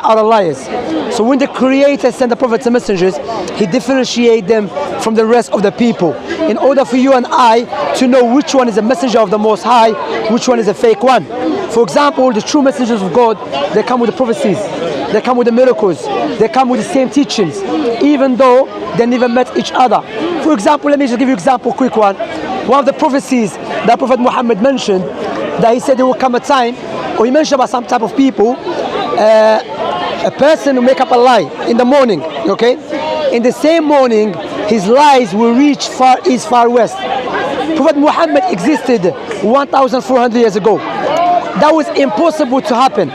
are liars. So when the Creator sent the prophets and messengers, he differentiated them from the rest of the people in order for you and I to know which one is a messenger of the Most High, which one is a fake one. For example, the true messengers of God, they come with the prophecies, they come with the miracles, they come with the same teachings, even though they never met each other. For example, let me just give you an example, quick one. One of the prophecies that Prophet Muhammad mentioned, that he said there will come a time, or he mentioned about some type of people, a person will make up a lie in the morning, okay? In the same morning, his lies will reach far east, far west. Prophet Muhammad existed 1,400 years ago. That was impossible to happen.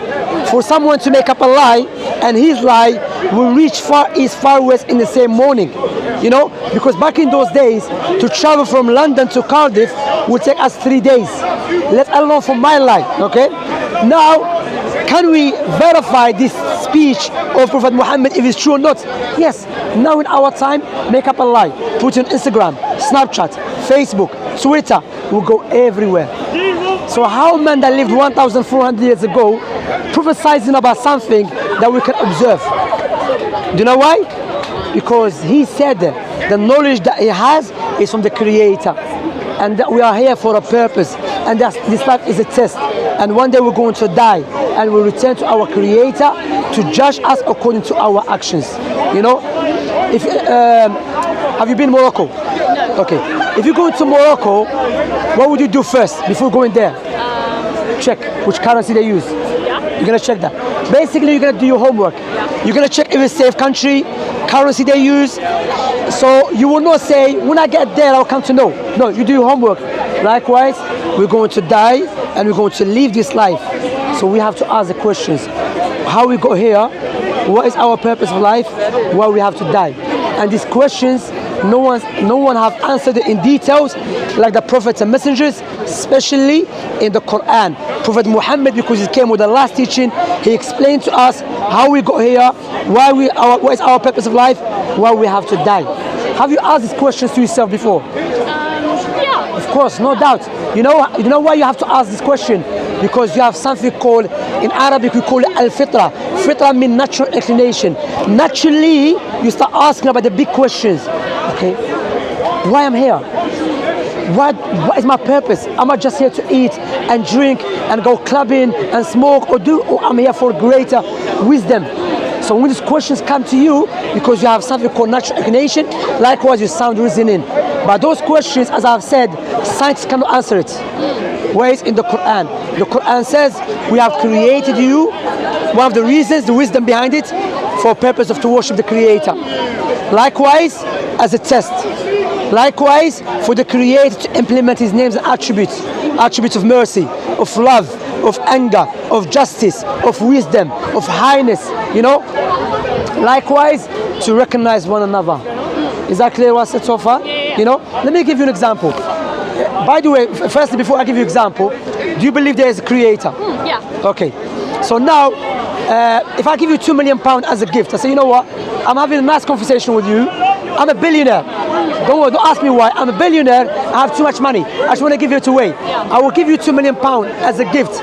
For someone to make up a lie, and his lie will reach far east, far west in the same morning. You know, because back in those days, to travel from London to Cardiff would take us 3 days, let alone for my lie, okay? Now, can we verify this speech of Prophet Muhammad if it's true or not? Yes. Now in our time, make up a lie, put it on Instagram, Snapchat, Facebook, Twitter, will go everywhere. So how man that lived 1,400 years ago prophesizing about something that we can observe? Do you know why? Because he said the knowledge that he has is from the Creator, and that we are here for a purpose, and that this life is a test, and one day we're going to die and we'll return to our Creator to judge us according to our actions. You know, if have you been to Morocco? No. Okay, if you go to Morocco, what would you do first before going there? Check which currency they use. You're gonna check that. Basically, you're gonna do your homework. You're gonna check if it's a safe country, currency they use. So you will not say, when I get there, I'll come to know. No, you do your homework. Likewise, we're going to die and we're going to leave this life. So we have to ask the questions. How we got here? What is our purpose of life? Why we have to die? And these questions, no one have answered it in details like the prophets and messengers, especially in the Quran. Prophet Muhammad, because he came with the last teaching, he explained to us how we got here, what is our purpose of life, why we have to die. Have you asked these questions to yourself before? Yeah. Of course, no doubt. You know why you have to ask this question? Because you have something called, in Arabic we call it al-fitra. Fitra means natural inclination. Naturally, you start asking about the big questions. Okay, why I'm here? What is my purpose? Am I just here to eat and drink and go clubbing and smoke, or I'm here for greater wisdom? So when these questions come to you, because you have something called natural inclination, likewise you sound reasoning. But those questions, as I've said, science cannot answer it. Whereas in the Quran, the Quran says we have created you. One of the reasons, the wisdom behind it, for a purpose of to worship the Creator. Likewise, as a test. Likewise, for the Creator to implement His names and attributes. Attributes of mercy, of love, of anger, of justice, of wisdom, of highness, you know. Likewise, to recognize one another. Is that clear what I said so far? Yeah. You know, let me give you an example. By the way, firstly, before I give you an example, do you believe there is a Creator? Yeah. Okay. So now, if I give you £2 million as a gift, I say, you know what? I'm having a nice conversation with you. I'm a billionaire. Don't ask me why. I'm a billionaire. I have too much money. I just want to give it away. I will give you £2 million as a gift.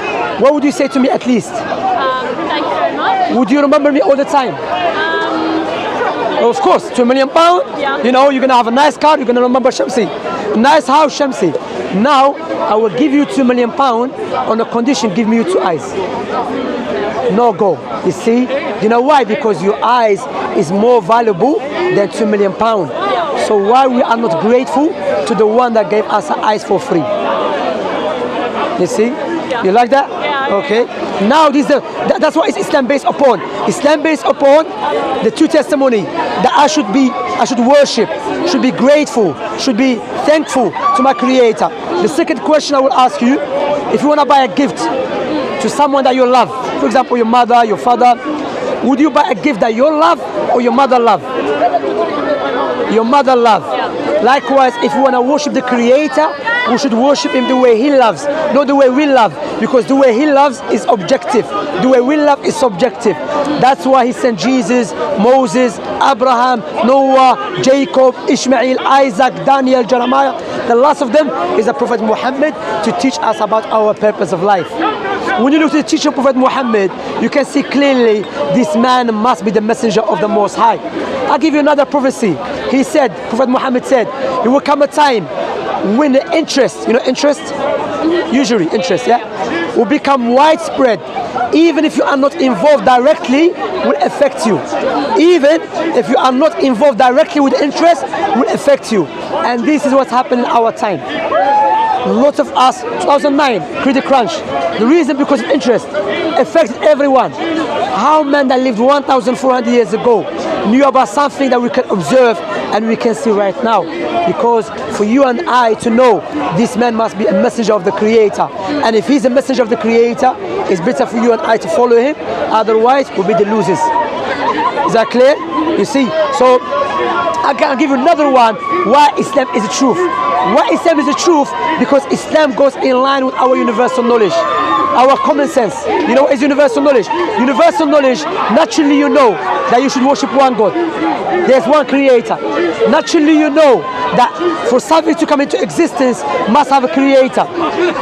What would you say to me at least? Thank you very much. Would you remember me all the time? Of course, £2 million. Yeah. You know, you're gonna have a nice car. You're gonna remember Shamsi. Nice house, Shamsi. Now I will give you £2 million on a condition: give me your 2 eyes. No go. You see? You know why? Because your eyes is more valuable than £2 million. So why we are not grateful to the one that gave us our eyes for free? You see? You like that? Yeah. Okay. Now that's what is Islam based upon. Islam based upon the 2 testimony that I should worship, should be grateful, should be thankful to my Creator. The second question I will ask you, if you want to buy a gift to someone that you love, for example your mother, your father, would you buy a gift that you love or your mother love? Your mother love. Likewise, if you want to worship the Creator, we should worship Him the way He loves, not the way we love, because the way He loves is objective, the way we love is subjective. That's why He sent Jesus, Moses, Abraham, Noah, Jacob, Ishmael, Isaac, Daniel, Jeremiah. The last of them is the Prophet Muhammad to teach us about our purpose of life. When you look at the teaching of Prophet Muhammad, you can see clearly this man must be the messenger of the Most High. I'll give you another prophecy. He said, Prophet Muhammad said, it will come a time when the interest, you know interest? Usually interest, yeah? Will become widespread. Even if you are not involved directly, will affect you. Even if you are not involved directly with interest, will affect you. And this is what's happening in our time. Lots of us, 2009, credit crunch. The reason because of interest affected everyone. How men that lived 1,400 years ago knew about something that we can observe and we can see right now. Because for you and I to know this man must be a messenger of the Creator. And if he's a messenger of the Creator, it's better for you and I to follow him. Otherwise, we'll be the losers. Is that clear? You see? So I can give you another one why Islam is the truth. Why Islam is the truth? Because Islam goes in line with our universal knowledge, our common sense. You know what is universal knowledge? Universal knowledge, naturally you know that you should worship one God. There's one creator. Naturally you know that for something to come into existence must have a creator.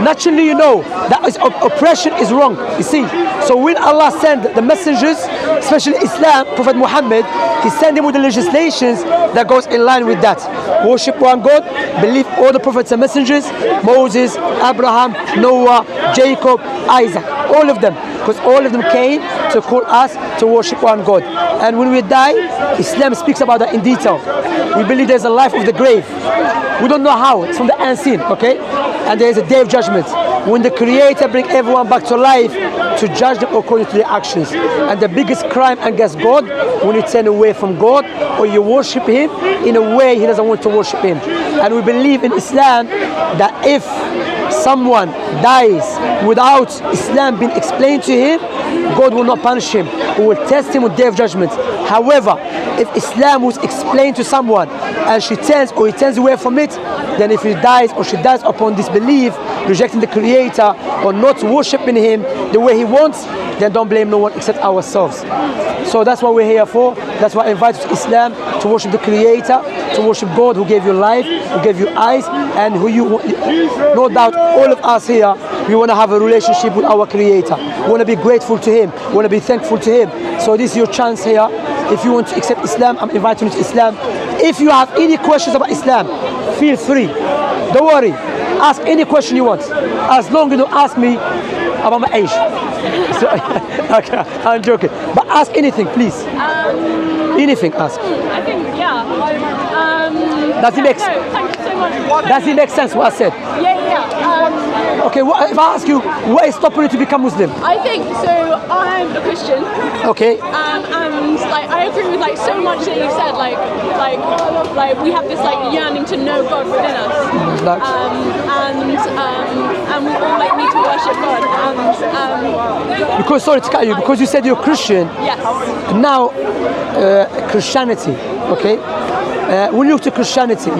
Naturally you know that oppression is wrong. You see? So when Allah sent the messengers, especially Islam, Prophet Muhammad, he sent him with the legislations that goes in line with that. Worship one God, believe all the prophets and messengers, Moses, Abraham, Noah, Jacob, Isaac, all of them, because all of them came to call us to worship one God. And when we die, Islam speaks about that in detail. We believe there's a life of the grave. We don't know how, it's from the unseen, okay? And there is a day of judgment when the Creator brings everyone back to life to judge them according to their actions. And the biggest crime against God, when you turn away from God or you worship Him in a way He doesn't want to worship Him. And we believe in Islam that if someone dies without Islam being explained to him, God will not punish him. He will test him with day of judgment. However, if Islam was explained to someone and she turns or he turns away from it, then if he dies or she dies upon disbelief, rejecting the Creator or not worshiping Him the way He wants, then don't blame no one except ourselves. So that's what we're here for. That's why I invite you to Islam, to worship the Creator, to worship God who gave you life, who gave you eyes, and who you, no doubt all of us here, we want to have a relationship with our Creator. We want to be grateful to Him. We want to be thankful to Him. So this is your chance here. If you want to accept Islam, I'm inviting you to Islam. If you have any questions about Islam, feel free. Don't worry. Ask any question you want. As long as you don't ask me about my age. So, okay, I'm joking. But ask anything, please. Anything, ask. I think, yeah. Does it make sense? No, thank you so much. Does it make sense what I said? Yeah. Okay, if I ask you, what is stopping you to become Muslim? I think so. I'm a Christian. Okay. And like I agree with like so much that you've said. Like we have this like yearning to know God within us. And we all like need to worship God. Because sorry to cut you, because you said you're Christian. Yes. Now, Christianity. Okay. When you look to Christianity,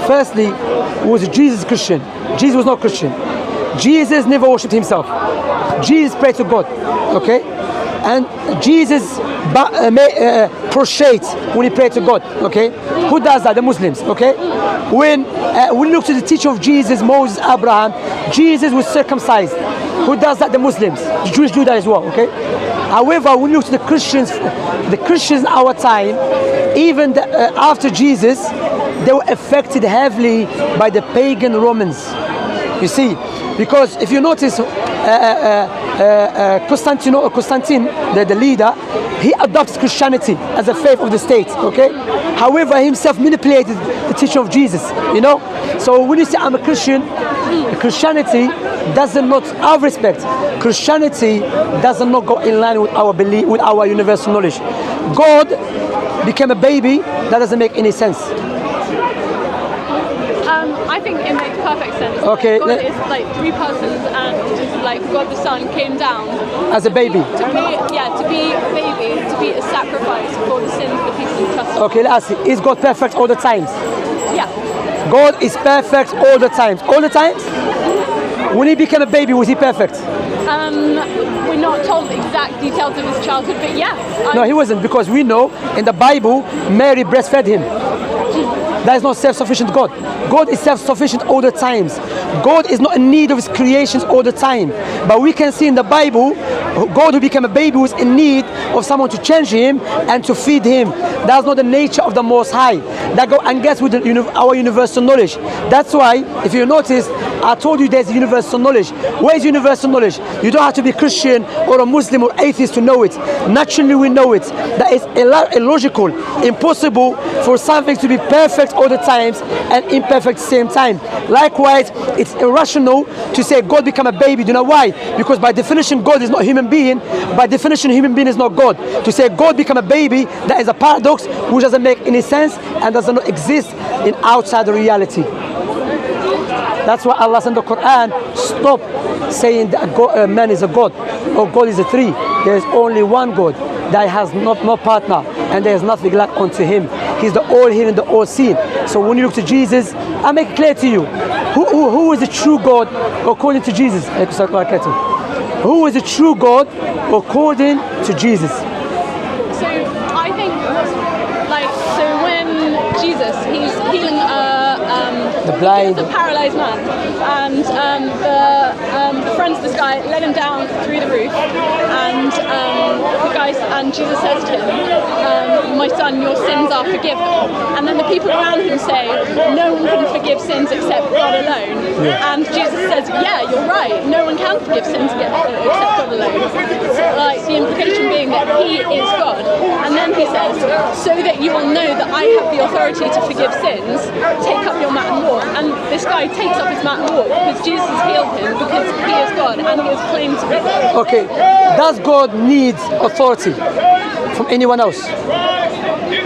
firstly, was Jesus Christian? Jesus was not Christian. Jesus never worshipped himself. Jesus prayed to God. Okay. And Jesus prostrate when he prayed to God. Okay, who does that? The Muslims. Okay, when we look to the teaching of Jesus, Moses, Abraham, Jesus was circumcised. Who does that? The Muslims. The Jews do that as well. Okay. However, when you look to the Christians in our time, even after Jesus, they were affected heavily by the pagan Romans. You see, because if you notice, Constantine, the leader, he adopted Christianity as a faith of the state. Okay, however, he himself manipulated the teaching of Jesus. You know, so when you say I'm a Christian, Christianity does not, out of respect, Christianity does not go in line with our belief, with our universal knowledge. God became a baby. That doesn't make any sense. I think it makes perfect sense. Okay. God is like three persons, and like God the Son came down as a baby. To be a baby, to be a sacrifice for the sins of the people who trust Him. Okay, let's see. Is God perfect all the times? Yeah. God is perfect all the times. All the times? When he became a baby, was he perfect? We're not told the exact details of his childhood, but yes. No, he wasn't, because we know in the Bible, Mary breastfed him. That is not self-sufficient God. God is self-sufficient all the times. God is not in need of his creations all the time. But we can see in the Bible, God who became a baby was in need of someone to change him and to feed him. That's not the nature of the Most High. That goes against with our universal knowledge. That's why, if you notice, I told you there's universal knowledge. Where is universal knowledge? You don't have to be Christian or a Muslim or atheist to know it. Naturally we know it. That is illogical, impossible for something to be perfect all the times and imperfect at the same time. Likewise, it's irrational to say God become a baby. Do you know why? Because by definition God is not a human being. By definition human being is not God. To say God become a baby, that is a paradox which doesn't make any sense and does not exist in outside reality. That's why Allah in the Quran stop saying that God, man is a God or God is a three. There is only one God that has no partner and there is nothing like unto him. He's the all hearing, the all seeing. So when you look to Jesus, I make it clear to you who is the true God according to Jesus. Who is the true God according to Jesus? So I think, like, so when Jesus, he's healing the blind, the paralyzed man, and the friends of this guy let him down through the roof, and the guy and Jesus says to him, "My son, your sins are forgiven." And then the people around him say, "No one can forgive sins except God alone." Yeah. And Jesus says, "Yeah, you're right. No one can forgive sins except God alone." So, like, the implication being that he is God. And then he says, "So that you will know that I have the authority to forgive sins, take up your mat and walk." And this guy takes up his mat and walk because Jesus has healed him, because he is God and he is claimed to be God. Okay, does God need authority from anyone else?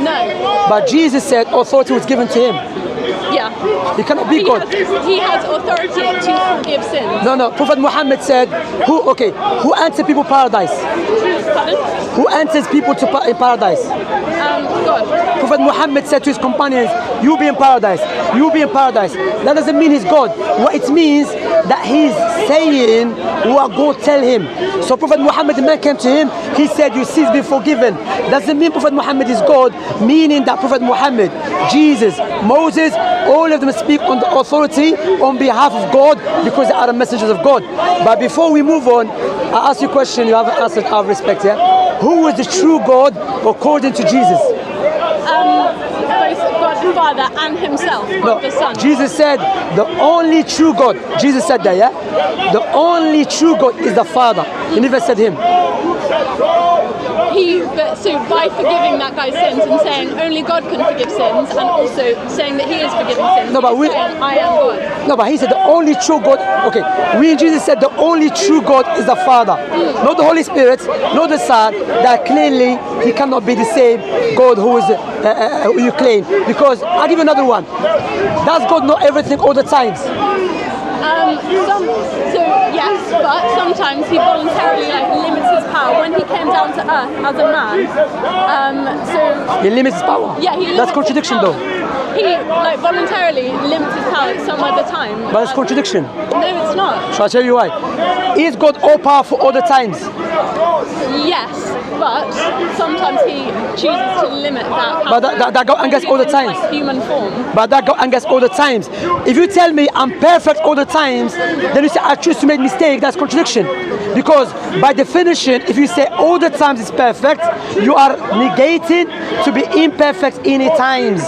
No. But Jesus said authority was given to him. Yeah. He cannot be God. He has authority to forgive sins. No. Prophet Muhammad said, who enters people paradise? Pardon? Who enters people in paradise? God. Prophet Muhammad said to his companions, "You be in paradise. You be in paradise." That doesn't mean he's God. What it means that he's saying what God tell him. So Prophet Muhammad, the man came to him, he said, "Your sins be forgiven." Doesn't mean Prophet Muhammad is God, meaning that Prophet Muhammad, Jesus, Moses, all of them speak on the authority on behalf of God because they are the messengers of God. But before we move on, I ask you a question, you haven't answered out of respect here. Who is the true God according to Jesus? Both God the Father and himself, God the Son. Jesus said the only true God. Jesus said that, yeah? The only true God is the Father. He never said him. So by forgiving that guy's sins and saying only God can forgive sins, and also saying that he is forgiving sins, No, but saying, I am God. No, but he said the only true God. Okay, Jesus said the only true God is the Father, not the Holy Spirit, not the Son. That clearly he cannot be the same God who is who you claim. Because I'll give you another one. Does God know everything all the times? So yes, but sometimes he voluntarily limits his power. When he came down to earth as a man, so He limits his power. yeah, he limits That's contradiction, his power. though. He voluntarily limits his power some other time. But it's contradiction. No, it's not. Shall I tell you why? Is God all powerful all the times? Yes, but sometimes he chooses to limit that power. But that go against all the times. Like human form. But that go against all the times. If you tell me I'm perfect all the times, then you say I choose to make mistake. That's contradiction. Because by definition, if you say all the times is perfect, you are negating to be imperfect any times.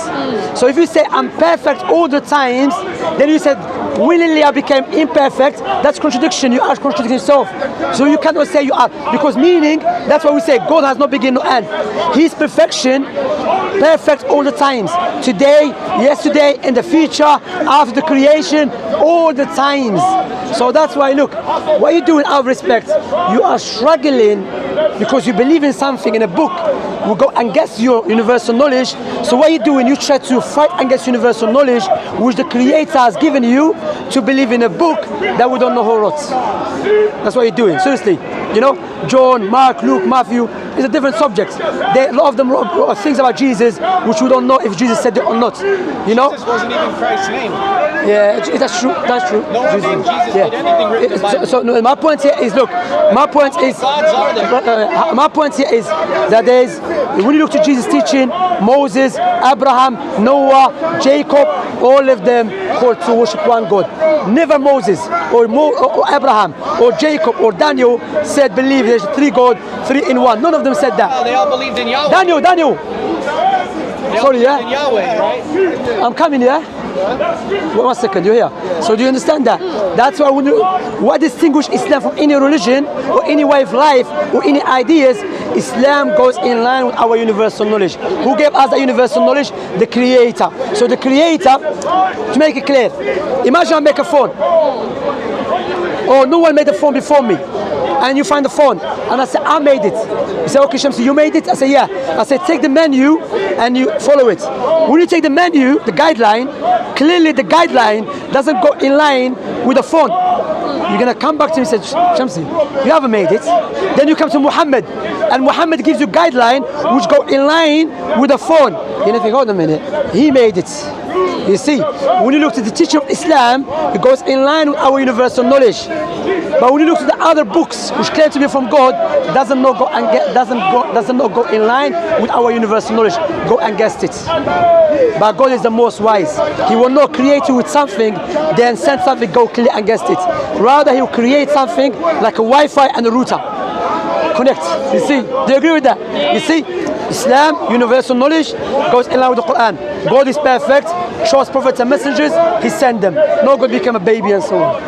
So if you say I'm perfect all the times, then you said willingly I became imperfect. That's contradiction. You are contradicting yourself. So you cannot say you are, because meaning that's why we say God has no beginning, no end. His perfection, perfect all the times. Today, yesterday, in the future, after the creation, all the times. So that's why, look, what you do in our respect, you are struggling because you believe in something in a book will go against your universal knowledge. So what you do when you try to fight against universal knowledge, which the Creator has given you to believe in a book that we don't know who wrote. That's what you're doing, seriously. You know, John, Mark, Luke, Matthew, is a different subject. A lot of them wrote things about Jesus which we don't know if Jesus said it or not. You know? Jesus wasn't even Christ's name. Yeah, that's true. That's true. No one named Jesus did anything written in the Bible. So no, my point here is, look, my point is, Gods are there. my point here is that there's, when you look to Jesus' teaching, Moses, Abraham, Noah, Jacob, all of them called to worship one God. Never Moses or Abraham or Jacob or Daniel said believe there's three God, three in one. None of them said that. They all believed in Yahweh. Daniel. They all Sorry, believed yeah. in Yahweh, right? I'm coming, yeah? 1 second, you're here. So do you understand that? That's why what distinguishes Islam from any religion or any way of life or any ideas, Islam goes in line with our universal knowledge. Who gave us the universal knowledge? The Creator. So the Creator, to make it clear, imagine I make a phone. Or no one made a phone before me. And you find the phone, and I say, I made it. You say, okay, Shamsi, you made it? I say, yeah. I say, take the menu and you follow it. When you take the menu, the guideline, clearly the guideline doesn't go in line with the phone. You're gonna come back to me and say, Shamsi, you haven't made it. Then you come to Muhammad, and Muhammad gives you guideline which go in line with the phone. You know, think, hold a minute, he made it. You see, when you look to the teaching of Islam, it goes in line with our universal knowledge. But when you look to the other books which claim to be from God, doesn't not go in line with our universal knowledge. Go against it. But God is the most wise. He will not create you with something, then send something go clear against it. Rather, He will create something like a Wi-Fi and a router. Connect. You see? Do you agree with that? You see? Islam, universal knowledge, goes in line with the Quran. God is perfect, shows prophets and messengers, He sent them. No God became a baby and so on.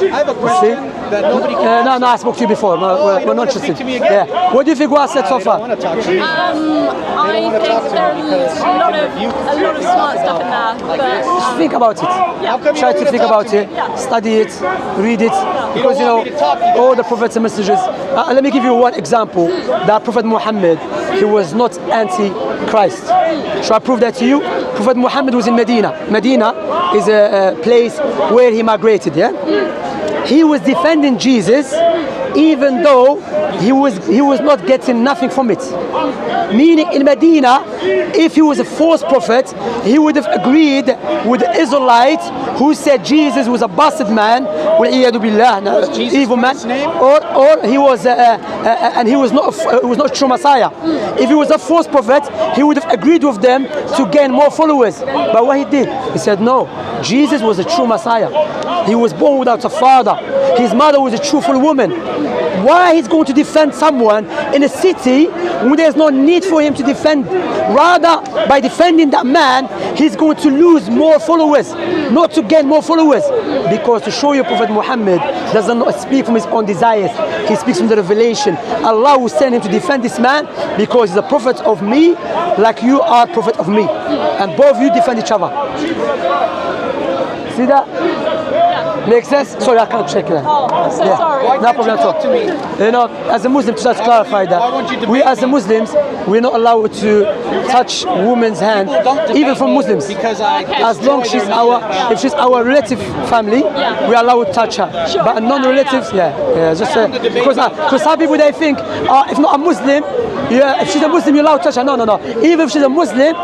I have a question that nobody can No, I spoke to you before. We're not interested. speak to me again? Yeah. What do you think what I said so I far? don't want to talk to you. I think there's a lot of smart stuff in there, but Think about it. How come you Try don't to wanna think talk about to it, me? study it, read it, because you know want me to talk, you all the prophets and messengers. Let me give you one example. That Prophet Muhammad, he was not anti-Christ. Shall I prove that to you? Prophet Muhammad was in Medina. Medina is a place where he migrated. Yeah, he was defending Jesus, even though he was not getting nothing from it. Meaning in Medina, if he was a false prophet, he would have agreed with the Israelites who said Jesus was a bastard man, evil man, or he was and he was not a true Messiah. If he was a false prophet, he would have agreed with them to gain more followers. But what he did, he said no, Jesus was a true Messiah. He was born without a father. His mother was a truthful woman. Why he's going to defend someone in a city when there's no need for him to defend? Rather, by defending that man, he's going to lose more followers, not to gain more followers. Because to show you Prophet Muhammad does not speak from his own desires. He speaks from the revelation. Allah will send him to defend this man because he's a prophet of me, like you are prophet of me. And both of you defend each other. See that? Makes sense? Sorry, I can't check that. oh, I'm so sorry. No problem at all. Talk to me. You know, as a Muslim, to just clarify Why won't you that, debate we as a me? Muslims, we're not allowed to touch women's hand, People don't debate even from me Muslims. because I As long destroy she's their if she's our relative family, we're allowed to touch her. Sure. But non-relatives, just because some people they think, if not a Muslim, if she's a Muslim, you're allowed to touch her. No. Even if she's a Muslim,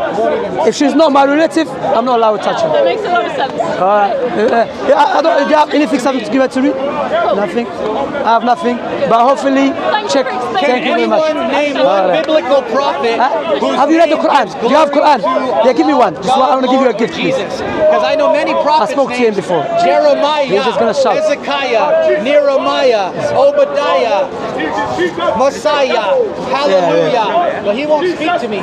if she's not my relative, I'm not allowed to touch her. That makes a lot of sense. I don't. Do you have anything something to give her to read? Nothing. I have nothing. But hopefully, check. you for explaining. Thank you very much. Anyone name All one right. biblical prophet whose Have you read the name Quran? gives Do you have glory Quran? to Yeah, give me one. Just God, I want to give you a Lord gift, please. Jesus. Because I know many prophets spoke to him named before. Jeremiah, He was just gonna shout. Hezekiah, Nehemiah, Obadiah, Messiah, Hallelujah. But he won't speak to me.